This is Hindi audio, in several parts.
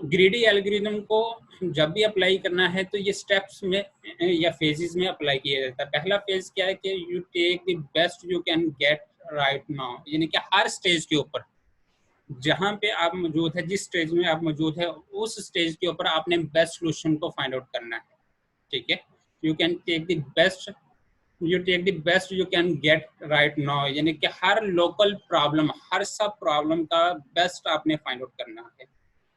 ग्रीडी एल्गोरिथम को जब भी अप्लाई करना है तो ये स्टेप्स में या फेजेस में अप्लाई किया जाता है। पहला फेज क्या है कि you take the best you can get right now, यानी कि हर स्टेज के ऊपर जहां पे आप मौजूद है, जिस स्टेज में आप मौजूद है, उस स्टेज के ऊपर आपने बेस्ट सोल्यूशन को फाइंड आउट करना है। ठीक है, you can take the best, you take the best you can get right now, यानी कि हर लोकल प्रॉब्लम, हर सब प्रॉब्लम का बेस्ट आपने फाइंड आउट करना है,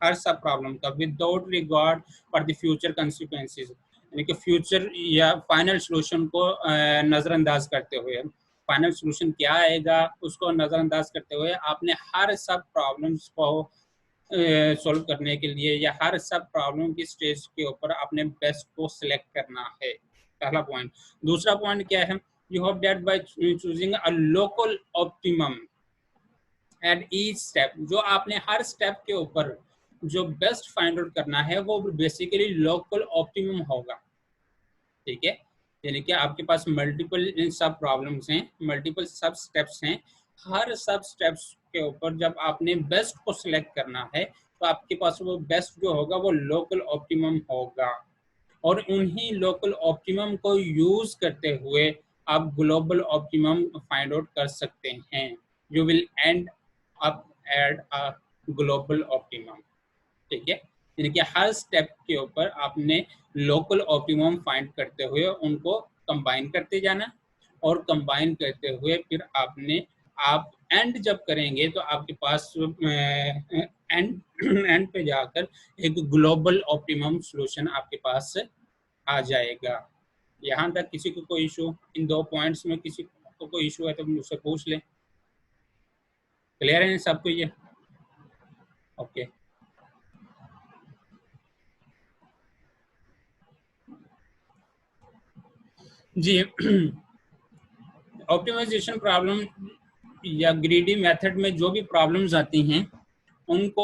हर सब प्रॉब्लम का, without regard for the future consequences, यानी कि फ्यूचर या फाइनल सोल्यूशन को नजरअंदाज करते हुए, फाइनल सोल्यूशन क्या आएगा उसको नजरअंदाज करते हुए आपने हर सब प्रॉब्लम्स को सॉल्व करने के लिए या हर सब प्रॉब्लम की स्टेज के ऊपर आपने बेस्ट को सिलेक्ट करना है। पहला पॉइंट। दूसरा पॉइंट क्या है, you have that by choosing a local optimum at each step, जो आपने हर स्टेप के ऊपर जो बेस्ट फाइंड आउट करना है वो बेसिकली लोकल ऑप्टिमम होगा। ठीक है, यानी कि आपके पास मल्टीपल सब प्रॉब्लम्स हैं, मल्टीपल सब स्टेप्स हैं, हर सब स्टेप्स के ऊपर जब आपने बेस्ट को सिलेक्ट करना है तो आपके पास वो बेस्ट जो होगा वो लोकल ऑप्टिमम होगा, और उन्हीं लोकल ऑप्टिमम को यूज करते हुए आप ग्लोबल ऑप्टिमम फाइंड आउट कर सकते हैं। You will and up at a global optimum. ठीक है, यानी कि हर स्टेप के ऊपर आपने लोकल ऑप्टिमम फाइंड करते हुए उनको कंबाइन करते जाना, और कंबाइन करते हुए फिर आपने आप एंड जब करेंगे तो आपके पास एंड एंड पे जाकर एक ग्लोबल ऑप्टिमम सॉल्यूशन आपके पास आ जाएगा। यहाँ तक किसी को कोई इशू इन दो पॉइंट्स में किसी को कोई इशू है तो मुझसे पूछ ले। क्लियर है सबको ये? ओके जी। ऑप्टिमाइजेशन प्रॉब्लम या ग्रीडी मेथड में जो भी प्रॉब्लम्स आती हैं उनको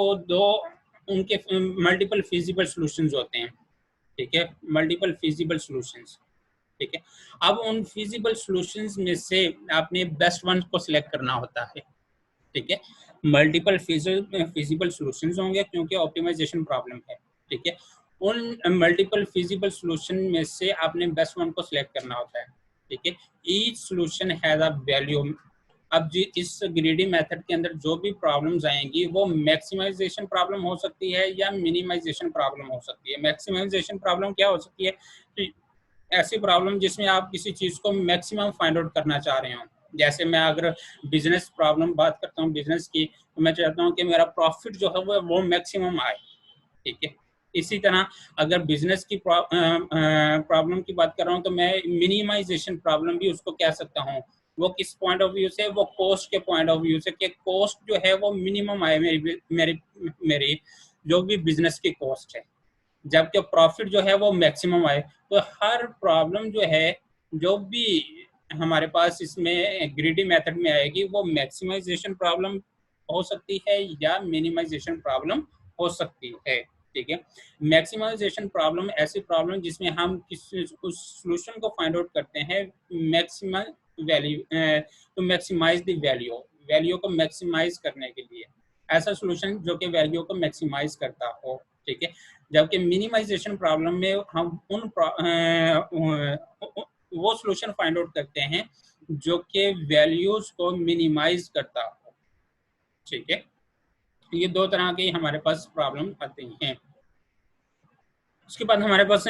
उनके मल्टीपल फिजिबल सॉल्यूशंस होते हैं। ठीक है, मल्टीपल फिजिबल सॉल्यूशंस। ठीक है, अब उन फिजिबल सॉल्यूशंस में से आपने बेस्ट वन को सिलेक्ट करना होता है। ठीक है, मल्टीपल फिजिबल सॉल्यूशंस होंगे क्योंकि ऑप्टिमाइजेशन प्रॉब्लम है। ठीक है, उन मल्टीपल फिजिबल सॉल्यूशन में से आपने बेस्ट वन को सिलेक्ट करना होता है। ठीक है, each solution has a value. अब जी इस ग्रीडी मेथड के अंदर जो भी प्रॉब्लम्स आएंगी वो मैक्सिमाइजेशन प्रॉब्लम हो सकती है या मिनिमाइजेशन प्रॉब्लम हो सकती है। मैक्सिमाइजेशन प्रॉब्लम क्या हो सकती है कि ऐसी प्रॉब्लम जिसमें आप किसी चीज को मैक्सिमम फाइंड आउट करना चाह रहे हो। जैसे मैं अगर बिजनेस प्रॉब्लम बात करता हूँ बिजनेस की, तो मैं चाहता हूँ कि मेरा प्रॉफिट जो है वो मैक्सिमम आए। ठीक है, इसी तरह अगर बिजनेस की प्रॉब्लम की बात कर रहा हूँ तो मैं मिनिमाइजेशन प्रॉब्लम भी उसको कह सकता हूँ। वो किस पॉइंट ऑफ व्यू से, वो कॉस्ट के पॉइंट ऑफ व्यू से कि कॉस्ट जो है वो मिनिमम आए मेरी जो भी बिजनेस की कॉस्ट है, जबकि प्रॉफिट जो है वो मैक्सिमम आए। तो हर प्रॉब्लम जो है जो भी हमारे पास इसमें ग्रीडी मेथड में आएगी वो मैक्सिमाइजेशन प्रॉब्लम हो सकती है या मिनिमाइजेशन प्रॉब्लम हो सकती है। ठीक है, मैक्सिमाइजेशन प्रॉब्लम ऐसी प्रॉब्लम जिसमें हम किसी उस सॉल्यूशन को फाइंड आउट करते हैं maximum value to maximise the value को मैक्सिमाइज करने के लिए, ऐसा सॉल्यूशन जो कि वैल्यू को मैक्सिमाइज करता हो। ठीक है, जबकि मिनिमाइजेशन प्रॉब्लम में हम वो सॉल्यूशन फाइंड आउट करते हैं जो कि वैल्यूज को मिनिमाइज करता हो। ठीक है, ये दो तरह की हमारे पास प्रॉब्लम आती हैं। उसके बाद हमारे पास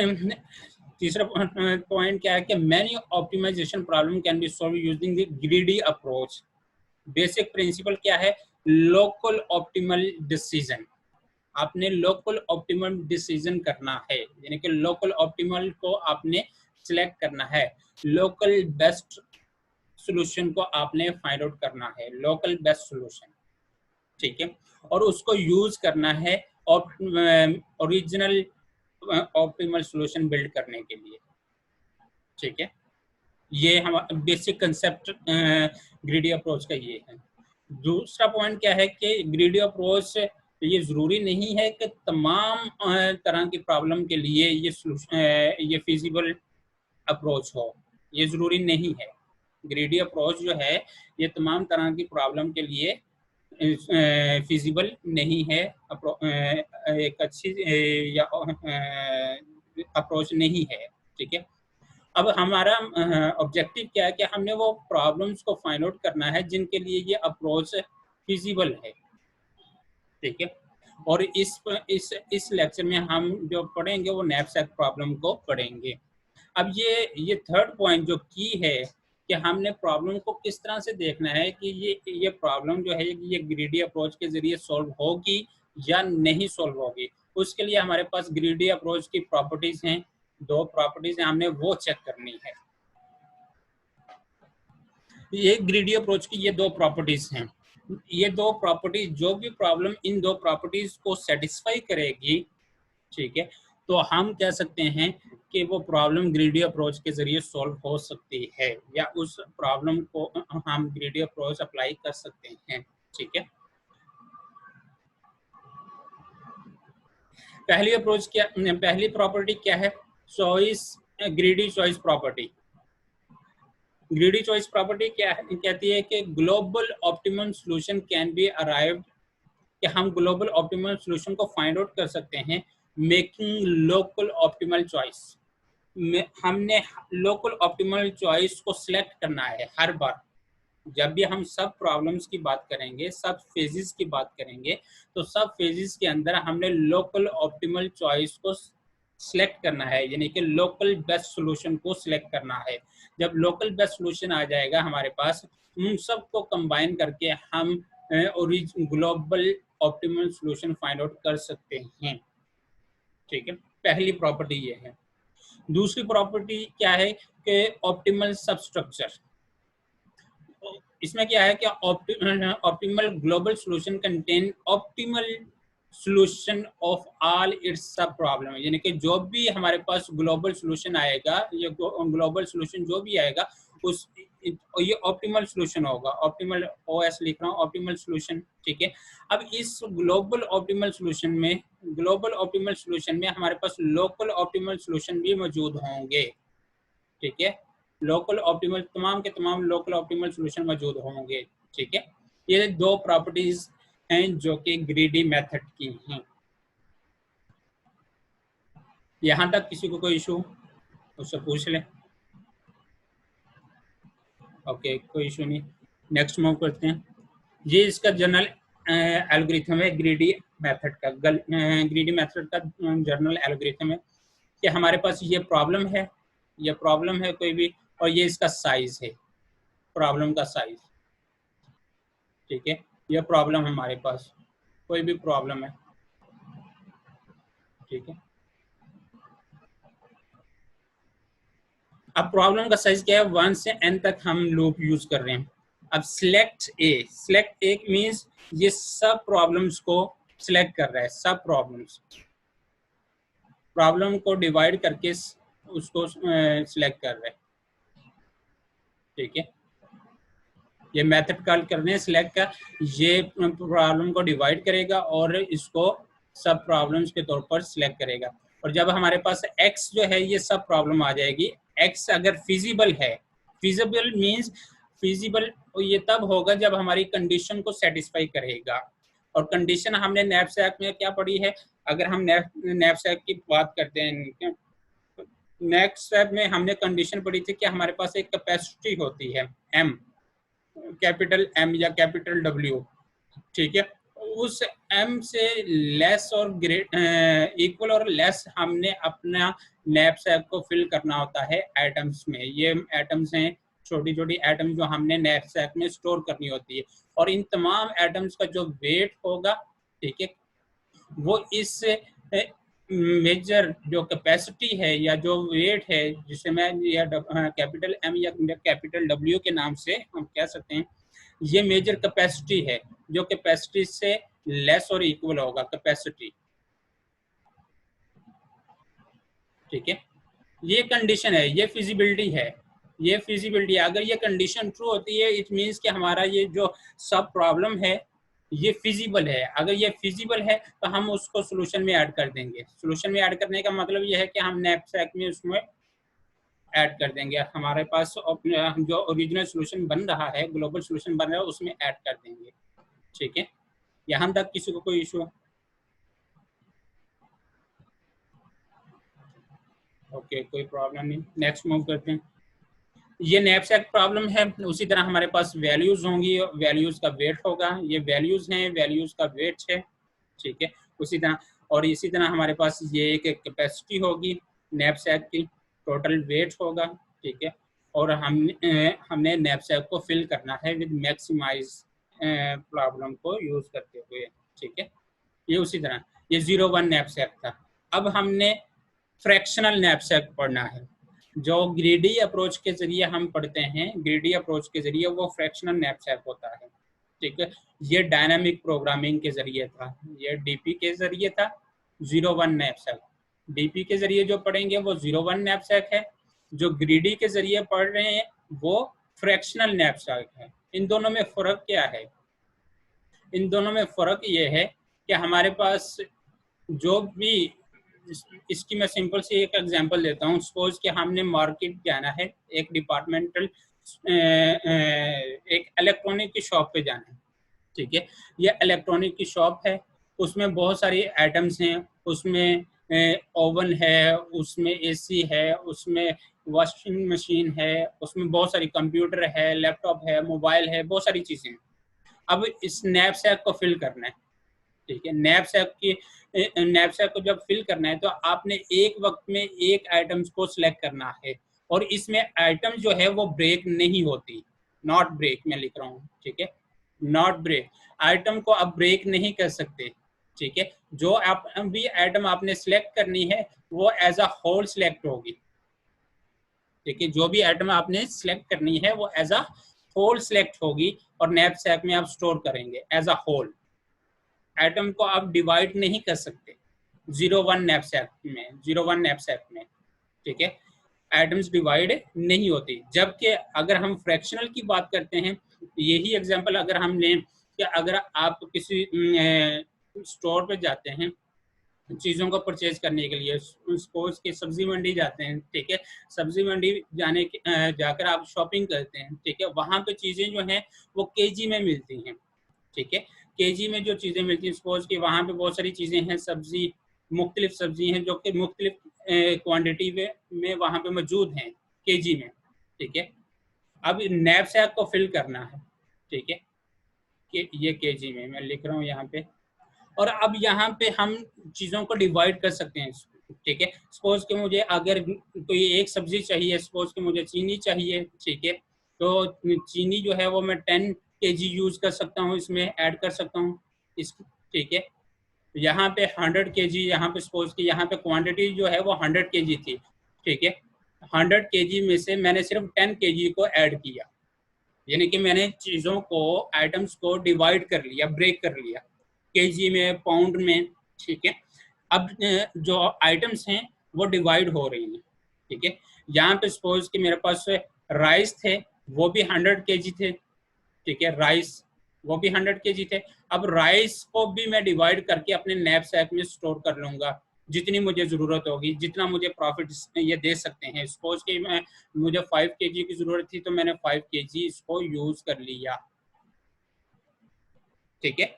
तीसरा पॉइंट क्या है कि many optimisation problem can be solve using the greedy approach. Basic principle क्या है, लोकल ऑप्टिमल डिसीजन। आपने लोकल ऑप्टिमल डिसीजन करना है, यानी कि लोकल ऑप्टिमल को आपने सिलेक्ट करना है, लोकल बेस्ट सॉल्यूशन को आपने फाइंड आउट करना है, लोकल बेस्ट सॉल्यूशन। ठीक है, और उसको यूज करना है ओरिजिनल ऑप्टिमल सॉल्यूशन बिल्ड करने के लिए। ठीक है, ये हम बेसिक कंसेप्ट ग्रीडी अप्रोच का ये है। दूसरा पॉइंट क्या है कि ग्रीडी अप्रोच ये जरूरी नहीं है कि तमाम तरह की प्रॉब्लम के लिए ये फिजिबल अप्रोच हो, ये जरूरी नहीं है। ग्रीडी अप्रोच जो है ये तमाम तरह की प्रॉब्लम के लिए फिजिबल नहीं है, एक अच्छी या अप्रोच नहीं है। ठीक है, अब हमारा ऑब्जेक्टिव क्या है कि हमने वो प्रॉब्लम्स को फाइंड आउट करना है जिनके लिए ये अप्रोच फिजिबल है। ठीक है, और इस लेक्चर में हम जो पढ़ेंगे वो नैपसैक प्रॉब्लम को पढ़ेंगे। अब ये थर्ड पॉइंट जो की है कि हमने प्रॉब्लम को किस तरह से देखना है कि ये प्रॉब्लम जो है ये ग्रीडी अप्रोच के जरिए सॉल्व होगी या नहीं सॉल्व होगी। उसके लिए हमारे पास ग्रीडी अप्रोच की प्रॉपर्टीज हैं, दो प्रॉपर्टीज हैं, हमने वो चेक करनी है। ये ग्रीडी अप्रोच की ये दो प्रॉपर्टीज हैं। ये दो प्रॉपर्टीज, जो भी प्रॉब्लम इन दो प्रॉपर्टीज को सेटिस्फाई करेगी, ठीक है, तो हम कह सकते हैं कि वो प्रॉब्लम ग्रीडी अप्रोच के जरिए सॉल्व हो सकती है या उस प्रॉब्लम को हम ग्रीडी अप्रोच अप्लाई कर सकते हैं। ठीक है, पहली प्रॉपर्टी क्या है? Choice, greedy choice property. Greedy choice property क्या है? कहती है कि global optimum solution can be arrived, कि हम ग्लोबल ऑप्टिमल सॉल्यूशन को फाइंड आउट कर सकते हैं मेकिंग लोकल ऑप्टिमल चॉइस। हमने लोकल ऑप्टिमल चॉइस को सिलेक्ट करना है हर बार जब भी हम सब प्रॉब्लम्स की बात करेंगे, सब फेजेस की बात करेंगे, तो सब फेजेस के अंदर हमने लोकल ऑप्टिमल चॉइस को सिलेक्ट करना है, यानी कि लोकल बेस्ट सॉल्यूशन को सिलेक्ट करना है। जब लोकल बेस्ट सॉल्यूशन आ जाएगा हमारे पास, उन सब को कंबाइन करके हम global optimal solution find out कर सकते हैं। ठीक है, पहली प्रॉपर्टी ये है। दूसरी प्रॉपर्टी क्या है कि ऑप्टिमल सबस्ट्रक्चर। इसमें क्या है कि optimal global solution contain optimal solution of all it's सब प्रॉब्लम, यानी कि जो भी हमारे पास ग्लोबल सॉल्यूशन आएगा, ये ग्लोबल सॉल्यूशन जो भी आएगा उस ये ऑप्टिमल सॉल्यूशन होगा। ऑप्टिमल ओएस लिख रहा हूँ, ऑप्टिमल सॉल्यूशन। ठीक है, अब इस ग्लोबल ऑप्टिमल सॉल्यूशन में हमारे पास लोकल ऑप्टिमल सॉल्यूशन भी मौजूद होंगे। ठीक है, लोकल ऑप्टिमल, तमाम के तमाम लोकल ऑप्टिमल सॉल्यूशन मौजूद होंगे। ठीक है, ये दो प्रॉपर्टीज हैं जो कि ग्रीडी मेथड की हैं। यहां तक किसी को कोई इशू उससे पूछ ले। ओके, कोई इशू नहीं, नेक्स्ट मूव करते हैं। ये इसका जनरल एल्गोरिथम है ग्रीडी मेथड का। ग्रीडी मेथड का जनरल एल्गोरिथम है कि हमारे पास ये प्रॉब्लम है कोई भी, और ये इसका साइज है, प्रॉब्लम का साइज। ठीक है, ये प्रॉब्लम हमारे पास कोई भी प्रॉब्लम है। ठीक है, अब प्रॉब्लम का साइज क्या है? 1 से n तक हम लूप यूज कर रहे हैं। अब सिलेक्ट ए मींस ये सब प्रॉब्लम्स को सिलेक्ट कर रहा है, सब प्रॉब्लम को डिवाइड करके उसको सिलेक्ट कर रहा है। ठीक है, ये मेथड कॉल करने सिलेक्ट का, ये प्रॉब्लम को डिवाइड करेगा और इसको सब प्रॉब्लम्स के तौर पर सिलेक्ट करेगा। और जब हमारे पास x जो है ये सब प्रॉब्लम आ जाएगी। x अगर फिजिबल है, फिजिबल मींस फिजिबल ये तब होगा जब हमारी कंडीशन को सेटिस्फाई करेगा। और कंडीशन हमने नैपसैक में क्या पढ़ी है? अगर हम नैपसैक की बात करते हैं, नेक्स्ट स्टेप में हमने कंडीशन पढ़ी थी कि हमारे पास एक कैपेसिटी होती है m, कैपिटल M या कैपिटल W। ठीक है, उस m से लेस और इक्वल और लेस हमने अपना नैपसैक को फिल करना होता है एटम्स में। ये एटम्स हैं, छोटी छोटी एटम्स जो हमने नैपसैक में स्टोर करनी होती है, और इन तमाम एटम्स का जो वेट होगा, ठीक है, वो इस मेजर जो कैपेसिटी है या जो वेट है, जिसे मैं या कैपिटल M या कैपिटल W के नाम से हम कह सकते हैं, ये मेजर कैपेसिटी है जो कैपेसिटी से लेस और इक्वल होगा कैपेसिटी। ठीक है, ये कंडीशन है, ये फिजिबिलिटी है, ये फिजिबिलिटी। अगर ये कंडीशन ट्रू होती है, इट मींस कि हमारा ये जो सब प्रॉब्लम है ये फिजिबल है। अगर ये फिजिबल है तो हम उसको सोल्यूशन में ऐड कर देंगे। सोल्यूशन में ऐड करने का मतलब ये है कि हम नैपसैक में उसमें ऐड कर देंगे, हमारे पास जो ओरिजिनल सोल्यूशन बन रहा है, ग्लोबल सोल्यूशन बन रहा है, उसमें ऐड कर देंगे। ठीक है, यहाँ तक किसी को कोई इशू? ओके, कोई प्रॉब्लम नहीं, नेक्स्ट मूव करते हैं। ये नैपसैक प्रॉब्लम है। उसी तरह हमारे पास वैल्यूज होंगी, वैल्यूज का वेट होगा, ये वैल्यूज हैं, वैल्यूज का वेट है, ठीक है। उसी तरह और इसी तरह हमारे पास ये एक कैपेसिटी होगी नैपसैक की, टोटल वेट होगा, ठीक है। और हमने नैपसैक को फिल करना है विद मैक्सिमाइज प्रॉब्लम को यूज करते हुए, ठीक है। ये उसी तरह ये 01 नैपसैक था। अब हमने फ्रैक्शनल नैपसैक पढ़ना है, जो ग्रीडी अप्रोच के जरिए हम पढ़ते हैं। ग्रीडी अप्रोच के जरिए वो फ्रैक्शनल नैपसैक होता है, ठीक है। ये डायनामिक प्रोग्रामिंग के जरिए था, ये डीपी के जरिए था 01 नैपसैक। डीपी के जरिए जो पढ़ेंगे वो 01 नैपसैक है, जो ग्रीडी के जरिए पढ़ रहे हैं वो फ्रैक्शनल नैपसैक है। इन दोनों में फर्क क्या है? इन दोनों में फर्क ये है कि हमारे पास जो भी, इसकी मैं सिंपल सी एक एग्जांपल देता हूँ। सपोज कि हमने मार्केट जाना है, एक डिपार्टमेंटल एक इलेक्ट्रॉनिक की शॉप पे जाना है, ठीक है। ये इलेक्ट्रॉनिक की शॉप है, उसमें बहुत सारी आइटम्स हैं, उसमें ओवन है, उसमें एसी है, उसमें वॉशिंग मशीन है, उसमें बहुत सारी कंप्यूटर है, लैपटॉप है, मोबाइल है, बहुत सारी चीज़ें हैं। अब इस नैपसैक को फिल करना है, ठीक है। नैपसैक को जब फिल करना है तो आपने एक वक्त में एक आइटम्स को सिलेक्ट करना है, और इसमें आइटम जो है वो ब्रेक नहीं होती, नॉट ब्रेक मैं लिख रहा हूँ, ठीक है, नॉट ब्रेक। आइटम को आप ब्रेक नहीं कर सकते, ठीक है। जो आप भी आइटम आपने सिलेक्ट करनी है वो एज अ होल सिलेक्ट होगी, ठीक है। जो भी आइटम आपने सिलेक्ट करनी है वो एज अ होल सिलेक्ट होगी, और नैपसैक में आप स्टोर करेंगे एज अ होल। एटम को आप डिवाइड नहीं कर सकते 01 नैपसैक में, ठीक है। एटम्स डिवाइड नहीं होती। जबकि अगर हम फ्रैक्शनल की बात करते हैं, यही एग्जांपल अगर हम लें कि अगर आप किसी स्टोर पे जाते हैं चीज़ों को परचेज करने के लिए, सपोज के सब्जी मंडी जाते हैं, ठीक है। सब्जी मंडी जाकर आप शॉपिंग करते हैं, ठीक है। वहाँ पे चीज़ें जो हैं वो केजी में मिलती हैं, ठीक है। केजी में जो चीज़ें मिलती हैं, सपोज कि वहाँ पे बहुत सारी चीज़ें हैं, सब्जी, मुख्तलिफ सब्जी हैं जो कि मुख्तलिफ क्वान्टिटी में वहाँ पे मौजूद हैं केजी में, ठीक है। अब नैपसैक को फिल करना है, ठीक है, कि ये केजी में मैं लिख रहा हूँ यहाँ पे। और अब यहाँ पे हम चीज़ों को डिवाइड कर सकते हैं, ठीक है। सपोज कि मुझे अगर कोई एक सब्जी चाहिए, सपोज कि मुझे चीनी चाहिए, ठीक है, तो चीनी जो है वो मैं 10 kg यूज कर सकता हूँ, इसमें ऐड कर सकता हूँ इस, ठीक है। यहाँ पे 100 kg, यहाँ पे सपोज कि यहाँ पे क्वांटिटी जो है वो 100 kg थी, ठीक है। 100 kg में से मैंने सिर्फ 10 kg को ऐड किया, यानी कि मैंने चीज़ों को, आइटम्स को डिवाइड कर लिया, ब्रेक कर लिया केजी में, पाउंड में, ठीक है। अब जो आइटम्स हैं वो डिवाइड हो रही हैं, ठीक है। यहाँ पे सपोज कि मेरे पास राइस थे, वो भी 100 kg थे, ठीक है। राइस वो भी 100 kg थे। अब राइस को भी मैं डिवाइड करके अपने नैपसैक में स्टोर कर लूंगा, जितनी मुझे ज़रूरत होगी, जितना मुझे प्रॉफिट ये दे सकते हैं। सपोज कि मुझे 5 kg की ज़रूरत थी तो मैंने 5 kg इसको यूज़ कर लिया, ठीक है।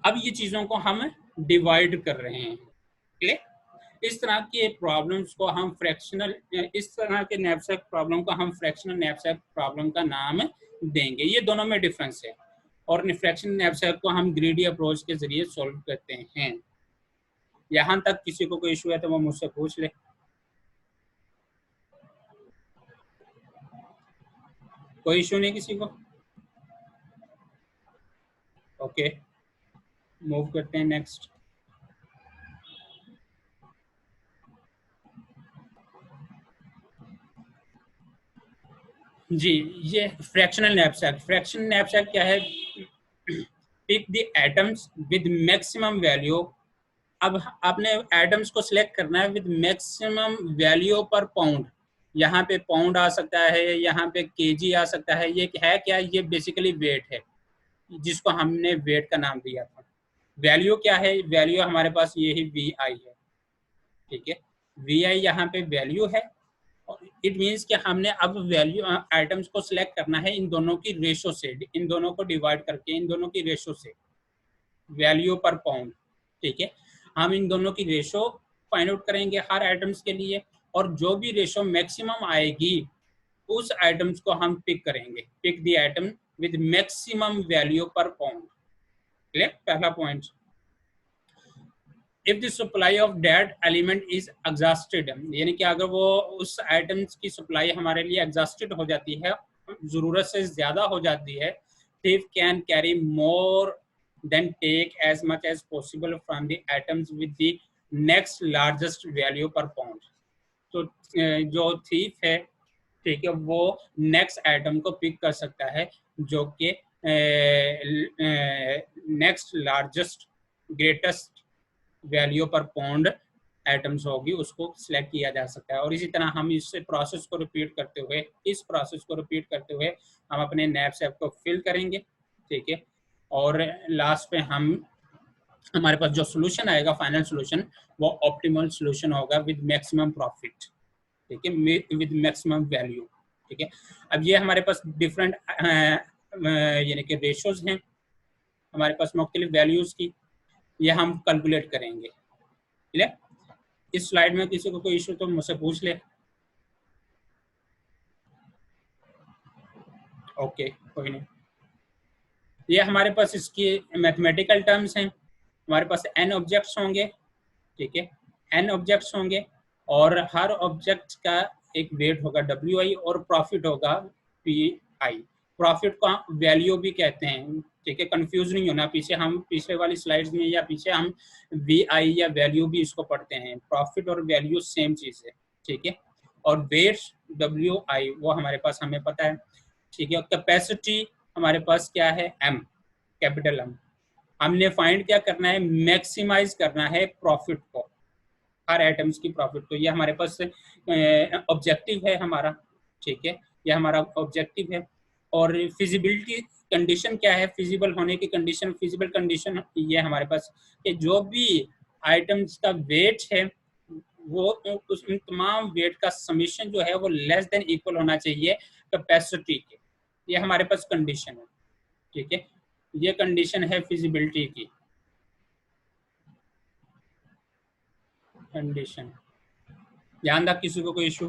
अब ये चीज़ों को हम डिवाइड कर रहे हैं, क्लियर। इस तरह के प्रॉब्लम्स को हम फ्रैक्शनल, इस तरह के नैपसैक प्रॉब्लम को हम फ्रैक्शनल नैपसैक प्रॉब्लम का नाम देंगे। ये दोनों में डिफरेंस है, और फ्रैक्शनल नैपसैक को हम ग्रीडी अप्रोच के जरिए सॉल्व करते हैं। यहाँ तक किसी को कोई इशू है तो वो मुझसे पूछ ले। कोई इशू नहीं किसी को? ओके, मूव करते हैं नेक्स्ट। जी, ये फ्रैक्शनल नैपसैक। फ्रैक्शनल नैपसैक क्या है? Pick the items with maximum value. अब आपने एटम्स को सिलेक्ट करना है with maximum value per pound. यहाँ पे पाउंड आ सकता है, यहाँ पे केजी आ सकता है। ये है क्या? ये बेसिकली वेट है, जिसको हमने वेट का नाम दिया था। वैल्यू क्या है? वैल्यू हमारे पास ये ही वी आई है, ठीक है। वी आई यहाँ पे वैल्यू है। इट मीन्स कि हमने अब वैल्यू आइटम्स को सिलेक्ट करना है इन दोनों की रेशो से, इन दोनों को डिवाइड करके, इन दोनों की रेशो से, वैल्यू पर पाउंड, ठीक है। हम इन दोनों की रेशो फाइंड आउट करेंगे हर आइटम्स के लिए, और जो भी रेशो मैक्सिमम आएगी उस आइटम्स को हम पिक करेंगे, pick the item with maximum value per pound. Clear? पहला point, if the supply of that element is exhausted, यानी कि अगर वो उस आइटम्स की सप्लाई हमारे लिए एग्जॉस्टेड हो जाती है, जरूरत से ज्यादा हो जाती है, thief can carry more than take as much as possible from the items with the next largest value per pound। तो जो थीफ है, ठीक है, वो नेक्स्ट आइटम को पिक कर सकता है जो कि next largest greatest value per pound items होगी, उसको सिलेक्ट किया जा सकता है। और इसी तरह हम इस प्रोसेस को रिपीट करते हुए हम अपने नैपसैक को फिल करेंगे, ठीक है। और लास्ट पे हमारे पास जो सोल्यूशन आएगा, फाइनल सोल्यूशन, वो ऑप्टिमल सोल्यूशन होगा विद मैक्सिमम प्रॉफिट, ठीक है, विद मैक्सिमम वैल्यू, ठीक है। अब ये हमारे पास डिफरेंट यानी कि रेशोज हैं हमारे पास मुख्तलिफ वैल्यूज की, ये हम कैलकुलेट करेंगे। ठीक है, इस स्लाइड में किसी को कोई इशू तो मुझसे पूछ ले। ओके, कोई नहीं। ये हमारे पास इसकी मैथमेटिकल टर्म्स हैं। हमारे पास n ऑब्जेक्ट्स होंगे, ठीक है, n ऑब्जेक्ट्स होंगे, और हर ऑब्जेक्ट का एक वेट होगा WI और प्रॉफिट होगा PI। प्रॉफिट को वैल्यू भी कहते हैं, ठीक है, कंफ्यूज नहीं होना। पिछले वाली स्लाइड्स में या पीछे हम VI या वैल्यू भी इसको पढ़ते हैं। प्रॉफिट और वैल्यू सेम चीज है, ठीक है। और वेट WI वो हमारे पास हमें पता है, ठीक है। कैपेसिटी हमारे पास क्या है, M, कैपिटल M। हमने फाइंड क्या करना है, मैक्सिमाइज करना है प्रॉफिट को, हर आइटम्स की प्रॉफिट को। ये हमारे पास ऑब्जेक्टिव है हमारा, ठीक है, ये हमारा ऑब्जेक्टिव है। और फिजिबिलिटी कंडीशन क्या है, फिजिबल होने की कंडीशन, फिजिबल कंडीशन ये हमारे पास कि जो भी आइटम्स का वेट है वो उस तमाम वेट का समीशन जो है वो लेस देन इक्वल होना चाहिए कैपेसिटी के। ये हमारे पास कंडीशन है, ठीक है, ये कंडीशन है फिजिबिलिटी की कंडीशन। ध्यान रख, किसी को कोई इशू?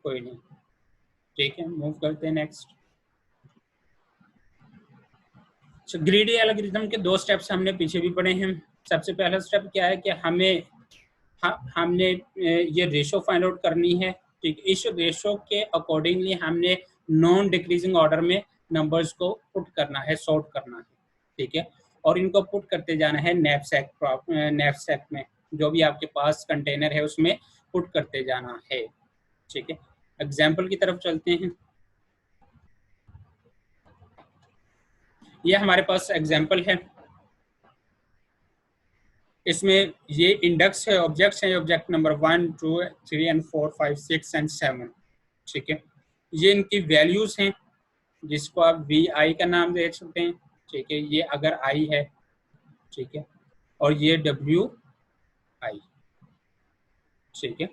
कोई नहीं, ठीक है, मूव करते हैं नेक्स्ट। ग्रीडी एल्गोरिथम के 2 स्टेप्स हमने पीछे भी पढ़े हैं। सबसे पहला स्टेप क्या है कि हमने ये रेशो फाइंड आउट करनी है, ठीक। इस रेशो के अकॉर्डिंगली हमने नॉन डिक्रीजिंग ऑर्डर में नंबर्स को पुट करना है, सॉर्ट करना है, ठीक है। और इनको पुट करते जाना है नैपसैक में, जो भी आपके पास कंटेनर है उसमें पुट करते जाना है, ठीक है। एग्जाम्पल की तरफ चलते हैं। ये हमारे पास एग्जाम्पल है, इसमें ये इंडेक्स है, ऑब्जेक्ट्स हैं, ऑब्जेक्ट नंबर 1, 2, 3 and 4, 5, 6 and 7, ठीक है। ये इनकी वैल्यूज हैं, जिसको आप VI का नाम दे सकते हैं, ठीक है। ये अगर I है, ठीक है, और ये WI, ठीक है,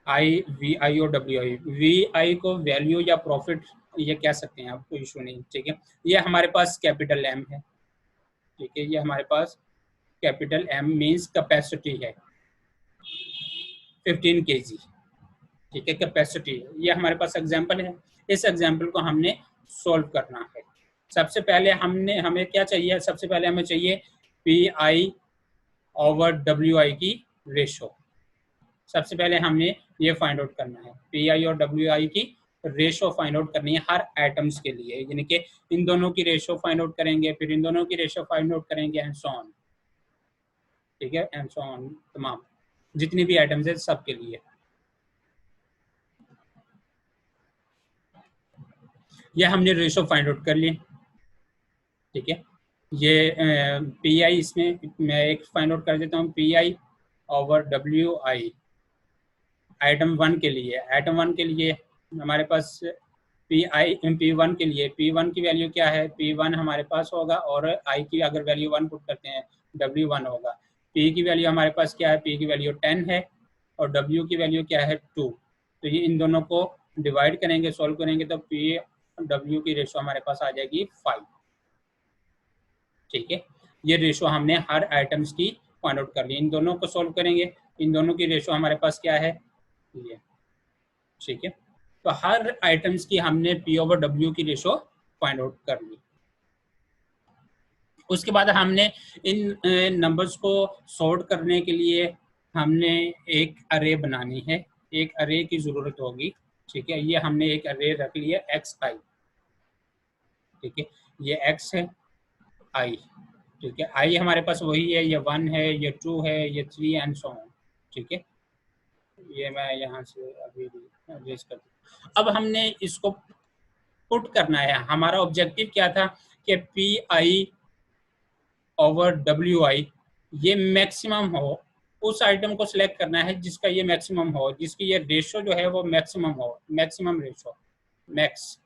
VI और WI। VI को वैल्यू या प्रॉफिट ये कह सकते हैं आप, कोई इशू नहीं, ठीक है। ये हमारे पास कैपिटल M है, ठीक है, ये हमारे पास कैपिटल M मीन्स कैपेसिटी है 15 kg, ठीक है, कैपेसिटी है। ये हमारे पास एग्जांपल है। इस एग्जांपल को हमने सॉल्व करना है। सबसे पहले हमें क्या चाहिए, सबसे पहले हमें चाहिए PI ओवर WI की रेशो। सबसे पहले हमने ये फाइंड आउट करना है, PI और WI की रेशो फाइंड आउट करनी है हर आइटम्स के लिए, यानी कि इन दोनों की रेशो फाइंड आउट करेंगे, फिर इन दोनों की रेशो फाइंड आउट करेंगे, एंड सो ऑन, ठीक है, एंड सो ऑन, तमाम जितनी भी आइटम्स है सबके लिए। ये हमने रेशो फाइंड आउट कर ली, ठीक है। ये PI, इसमें मैं एक फाइंड आउट कर देता हूँ, PI ओवर WI आइटम 1 के लिए। आइटम 1 के लिए हमारे पास P1 के लिए P1 की वैल्यू क्या है, P1 हमारे पास होगा, और I की अगर वैल्यू 1 पुट करते हैं W1 होगा। P की वैल्यू हमारे पास क्या है, P की वैल्यू 10 है, और W की वैल्यू क्या है 2। तो ये इन दोनों को डिवाइड करेंगे, सॉल्व करेंगे, तो P W की रेशो हमारे पास आ जाएगी 5, ठीक है। ये रेशो हमने हर आइटम्स की फाइंड आउट कर ली। इन दोनों को सॉल्व करेंगे, इन दोनों की रेशो हमारे पास क्या है, ये, ठीक है। तो हर आइटम्स की हमने पी ओवर डब्ल्यू की रेशो फाइंड आउट कर ली। उसके बाद हमने इन नंबर्स को सॉर्ट करने के लिए हमने एक अरे बनानी है, एक अरे की जरूरत होगी, ठीक है। ये हमने एक अरे रख लिया एक्स आई, ठीक है। ये एक्स है, आई, ठीक है। आई हमारे पास वही है, ये 1 है, ये 2 है, ये 3 एंड सो ऑन, ठीक है। ये मैं यहाँ से अभी एड्रेस कर दूँ। अब हमने इसको पुट करना है। हमारा ऑब्जेक्टिव क्या था कि P I over W I ये मैक्सिमम हो, उस आइटम को सिलेक्ट करना है जिसका ये मैक्सिमम हो, जिसकी ये रेशो जो है वो मैक्सिमम हो, मैक्सिमम रेशो, मैक्स।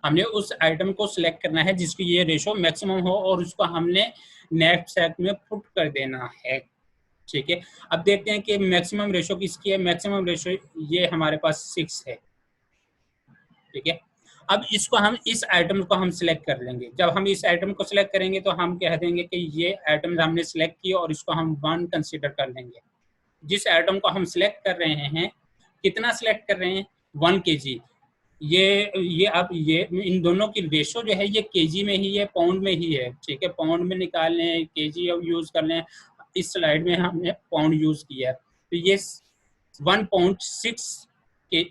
हमने उस आइटम को सिलेक्ट करना है जिसकी ये रेशो मैक्सिमम हो और उसको हमने नेक्स्ट सेट में पुट कर देना है, ठीक है। अब देखते हैं कि मैक्सिमम रेशो किसकी है। मैक्सिमम रेशो ये हमारे पास 6 है, ठीक है। अब इसको हम इस आइटम को हम सिलेक्ट कर लेंगे। जब हम इस आइटम को सिलेक्ट करेंगे तो हम कह देंगे कि ये आइटम हमने सिलेक्ट किया और इसको हम 1 कंसीडर कर लेंगे। जिस आइटम को हम सिलेक्ट कर रहे हैं, कितना सिलेक्ट कर रहे हैं, 1 kg। ये अब ये इन दोनों की रेशो जो है ये केजी में ही है, पाउंड में ही है, ठीक है। पाउंड में निकाल लें, केजी अब यूज कर लें। इस स्लाइड में हमने पाउंड यूज किया है, तो ये 1.6 के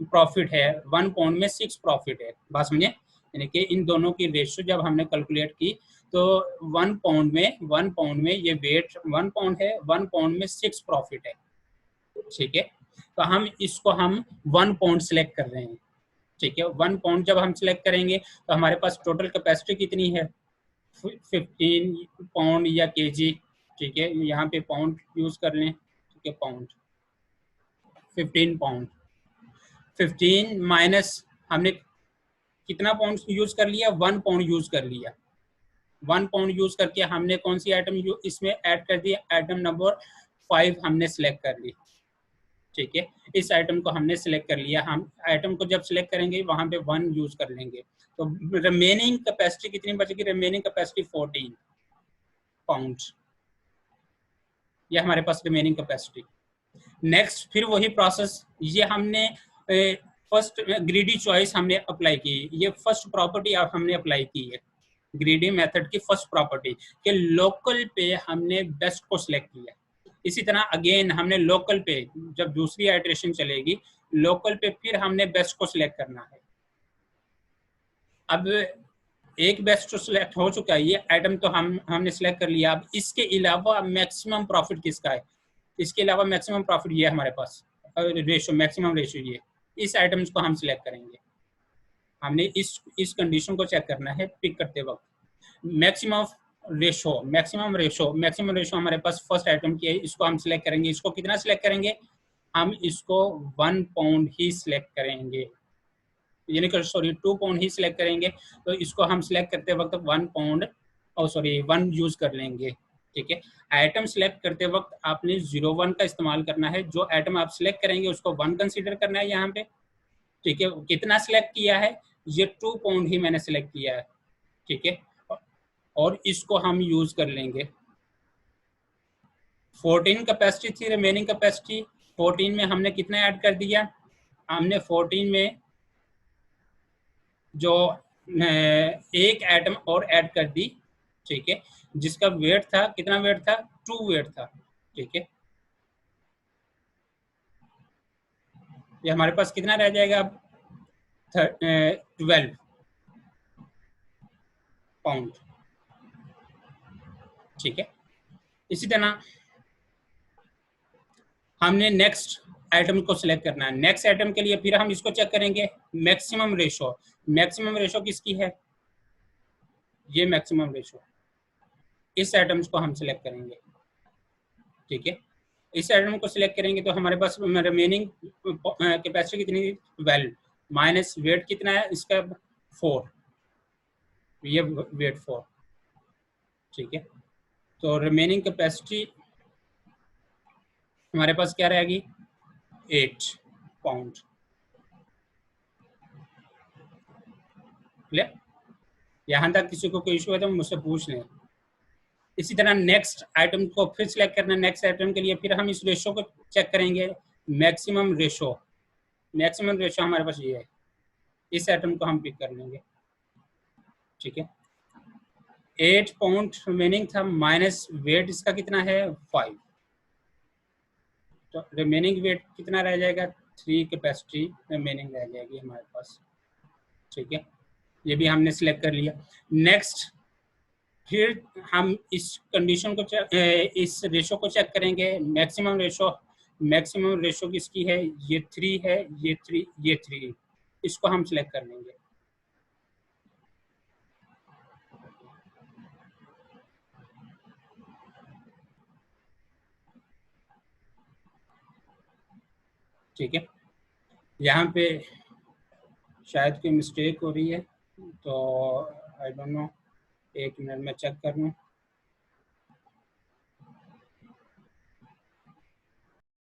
प्रॉफिट है, 1 पाउंड में 6 प्रॉफिट है, बात समझे। यानी कि इन दोनों की रेशो जब हमने कैलकुलेट की तो 1 पाउंड में ये वेट 1 पाउंड है, 1 पाउंड में 6 प्रॉफिट है, ठीक है। तो हम इसको हम 1 पाउंड सिलेक्ट कर रहे हैं, ठीक है। 1 पाउंड जब हम सिलेक्ट करेंगे तो हमारे पास टोटल कैपेसिटी कितनी है, 15 पाउंड या केजी, ठीक है। यहाँ पे पाउंड यूज कर लें, ठीक है। पाउंड 15 पाउंड, 15 माइनस हमने कितना पाउंड यूज कर लिया, 1 पाउंड यूज कर लिया। 1 पाउंड यूज करके हमने कौन सी आइटम इसमें ऐड कर दी, आइटम नंबर 5 हमने सिलेक्ट कर ली, ठीक है। इस आइटम को हमने सिलेक्ट कर लिया। हम आइटम को जब सिलेक्ट करेंगे वहां पे 1 यूज कर लेंगे, तो रिमेनिंग कैपेसिटी कितनी बचेगी, रिमेनिंग कैपेसिटी 14 पाउंड, ये हमारे पास रिमेनिंग कैपेसिटी। नेक्स्ट फिर वही प्रोसेस, ये हमने फर्स्ट ग्रीडी चॉइस हमने अप्लाई की, ये फर्स्ट प्रॉपर्टी हमने अप्लाई की है, ग्रीडी मेथड की फर्स्ट प्रॉपर्टी कि लोकल पे हमने बेस्ट को सिलेक्ट किया। इसी तरह अगेन हमने लोकल पे जब दूसरी आइटरेशन चलेगी, लोकल पे फिर हमने बेस्ट को सिलेक्ट करना है। अब एक बेस्ट तो सिलेक्ट हो चुका है, ये आइटम तो हमने सिलेक्ट कर लिया। अब इसके अलावा मैक्सिमम प्रॉफिट किसका है, इसके अलावा मैक्सिमम प्रॉफिट ये हमारे पास रेशो, मैक्सिमम रेशो ये, इस आइटम्स को हम सिलेक्ट करेंगे। हमने इस कंडीशन को चेक करना है पिक करते वक्त। Maximum ratio, maximum ratio, maximum ratio हमारे पास फर्स्ट आइटम की है, इसको हम सिलेक्ट करेंगे। इसको कितना सिलेक्ट करेंगे, हम इसको 1 पाउंड ही सिलेक्ट करेंगे, यानी कि सॉरी 2 पाउंड ही सिलेक्ट करेंगे। तो इसको हम सिलेक्ट करते वक्त 1 पाउंड और सॉरी 1 यूज कर लेंगे, ठीक है। आइटम सिलेक्ट करते वक्त आपने 01 का इस्तेमाल करना है। जो आइटम आप सिलेक्ट करेंगे उसको 1 कंसीडर करना है यहाँ पे, ठीक है। कितना सिलेक्ट किया है, ये 2 पाउंड ही मैंने सिलेक्ट किया है, ठीक है। और इसको हम यूज कर लेंगे। 14 कैपेसिटी थी रिमेनिंग कैपेसिटी, 14 में हमने कितना ऐड कर दिया, हमने 14 में जो एक एटम और ऐड कर दी, ठीक है, जिसका वेट था, कितना वेट था, 2 वेट था, ठीक है। ये हमारे पास कितना रह जाएगा अब, 12 पाउंड, ठीक है। इसी तरह हमने नेक्स्ट आइटम को सिलेक्ट करना है। नेक्स्ट आइटम के लिए फिर हम इसको चेक करेंगे, मैक्सिमम रेशो। मैक्सिमम रेशो किसकी है, ये मैक्सिमम रेशो, इस आइटम्स को हम सिलेक्ट करेंगे, ठीक है। इस आइटम को सिलेक्ट करेंगे तो हमारे पास रिमेनिंग कैपेसिटी कितनी, 12 माइनस वेट कितना है इसका, 4, ये वेट 4, ठीक है। तो रिमेनिंग कैपेसिटी हमारे पास क्या रहेगी, 8 पाउंड, क्लियर। यहाँ तक किसी को कोई इशू है तो मुझसे पूछ लें। इसी तरह नेक्स्ट आइटम को फिर सिलेक्ट करना, नेक्स्ट आइटम के लिए फिर हम इस रेशो को चेक करेंगे, मैक्सिमम रेशो। मैक्सिमम रेशो हमारे पास ये है, इस आइटम को हम पिक कर लेंगे। ठीक है, 8 पाउंड रिमेनिंग था, माइनस वेट इसका कितना है 5, तो रिमेनिंग वेट कितना रह जाएगा 3 कैपेसिटी रिमेनिंग रह जाएगी हमारे पास। ठीक है, ये भी हमने सिलेक्ट कर लिया। नेक्स्ट फिर हम इस कंडीशन को इस रेशो को चेक करेंगे, मैक्सिमम रेशो। मैक्सिमम रेशो किसकी है, ये 3 है, ये 3, ये 3, इसको हम सिलेक्ट कर लेंगे। ठीक है, यहाँ पे शायद कोई मिस्टेक हो रही है, तो आई डोंट नो, एक मिनट में चेक कर लूँ।